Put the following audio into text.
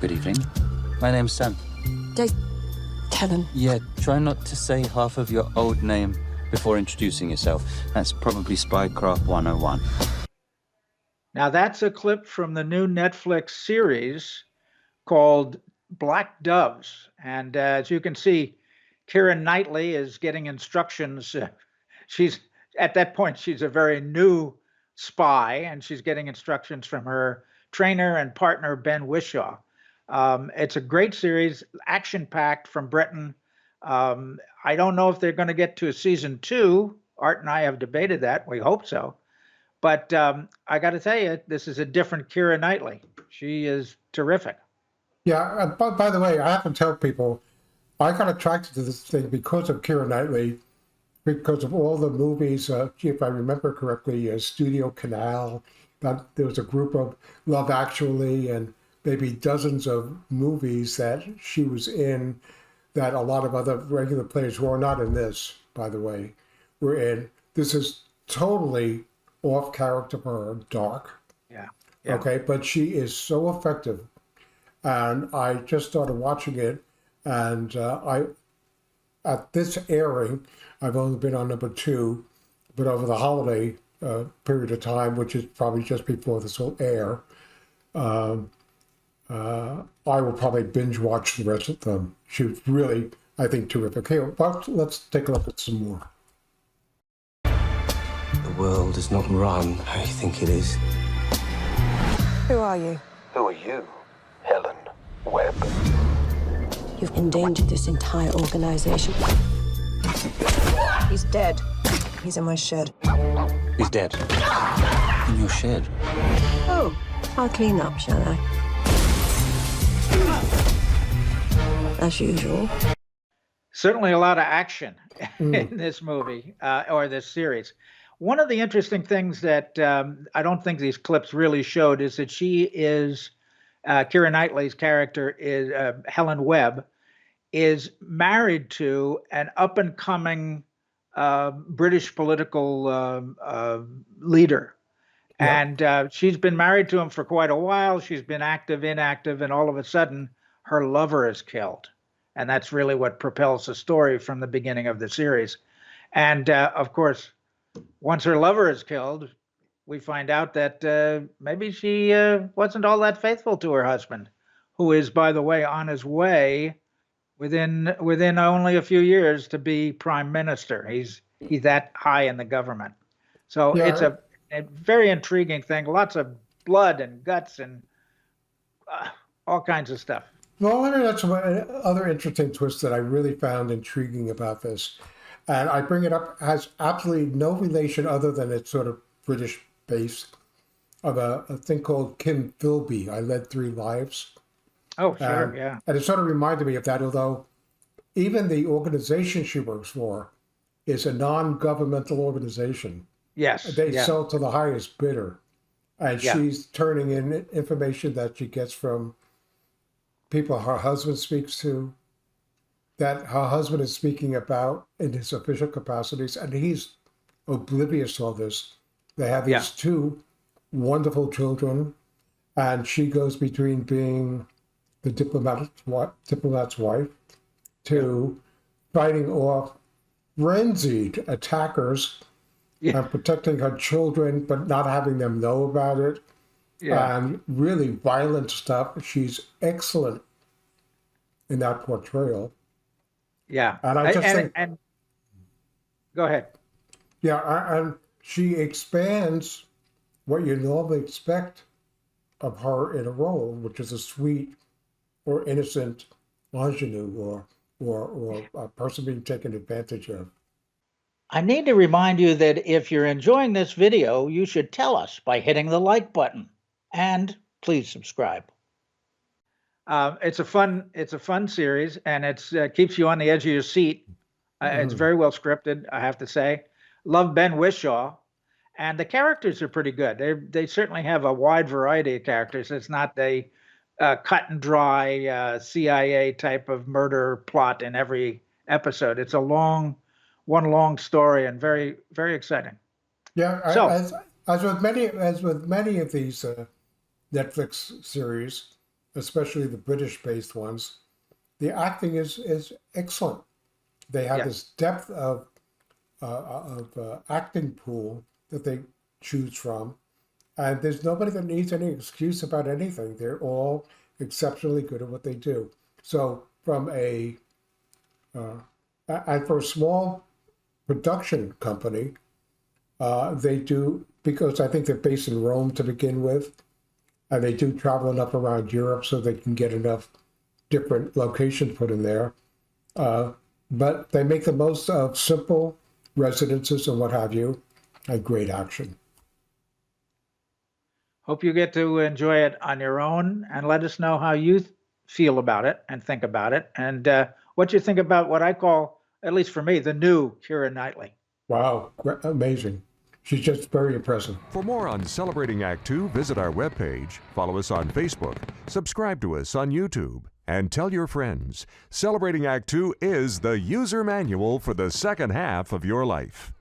Good evening. My name's Sam. Helen. Yeah, try not to say half of your old name before introducing yourself. That's probably Spycraft 101. Now, that's a clip from the new Netflix series called Black Doves. And as you can see, Keira Knightley is getting instructions. She's at that point, she's a very new spy, and she's getting instructions from her trainer and partner, Ben Whishaw. It's a great series, action-packed from Britain. I don't know if they're going to get to a season 2. Art and I have debated that. We hope so. But I got to tell you, this is a different Keira Knightley. She is terrific. Yeah, by the way, I have to tell people, I got attracted to this thing because of Keira Knightley, because of all the movies, if I remember correctly, Studio Canal. There was a group of Love Actually and maybe dozens of movies that she was in that a lot of other regular players who are not in this, by the way, were in. This is totally off character for her, dark. Yeah. Okay, but she is so effective. And I just started watching it, and at this airing, I've only been on number 2, but over the holiday period of time, which is probably just before this will air, I will probably binge watch the rest of them. She's really, I think, terrific. Here, but let's take a look at some more. The world is not run how you think it is. Who are you? Who are you, Helen Webb? You've endangered this entire organization. He's dead. He's in my shed. He's dead. In your shed. Oh, I'll clean up, shall I? As usual. Certainly a lot of action in this movie or this series. One of the interesting things that I don't think these clips really showed is that she is, Keira Knightley's character is Helen Webb, is married to an up-and-coming British political leader. Yeah. And she's been married to him for quite a while. She's been active, inactive, and all of a sudden her lover is killed. And that's really what propels the story from the beginning of the series. And of course, once her lover is killed, we find out that maybe she wasn't all that faithful to her husband, who is, by the way, on his way within only a few years to be prime minister. He's that high in the government. So yeah. It's a very intriguing thing. Lots of blood and guts and all kinds of stuff. Well, I mean, that's one other interesting twist that I really found intriguing about this. And I bring it up, has absolutely no relation other than its sort of British base of a thing called Kim Philby, I Led 3 Lives. Oh, sure, yeah. And it sort of reminded me of that, although even the organization she works for is a non-governmental organization. Yes. They sell to the highest bidder. And she's turning in information that she gets from people her husband speaks to, that her husband is speaking about in his official capacities, and he's oblivious to all this. They have these 2 wonderful children, and she goes between being the diplomat's wife to fighting off frenzied attackers and protecting her children, but not having them know about it. And really violent stuff. She's excellent in that portrayal. Yeah. And I just think... And go ahead. Yeah, and she expands what you normally expect of her in a role, which is a sweet or innocent ingenue or a person being taken advantage of. I need to remind you that if you're enjoying this video, you should tell us by hitting the like button. And please subscribe. It's a fun series, and it's keeps you on the edge of your seat. It's very well scripted, I have to say. Love Ben Whishaw, and the characters are pretty good. They certainly have a wide variety of characters. It's not the cut and dry CIA type of murder plot in every episode. It's one long story and very, very exciting. Yeah. So as with many of these Netflix series, especially the British-based ones, the acting is excellent. They have this depth of acting pool that they choose from, and there's nobody that needs any excuse about anything. They're all exceptionally good at what they do. So from and for a small production company, they do, because I think they're based in Rome to begin with, and they do travel enough around Europe so they can get enough different locations put in there. But they make the most of simple residences and what have you, and great action. Hope you get to enjoy it on your own, and let us know how you feel about it and think about it, and what you think about what I call, at least for me, the new Keira Knightley. Wow, amazing. She's just very impressive. For more on Celebrating Act Two, visit our webpage, follow us on Facebook, subscribe to us on YouTube, and tell your friends. Celebrating Act Two is the user manual for the second half of your life.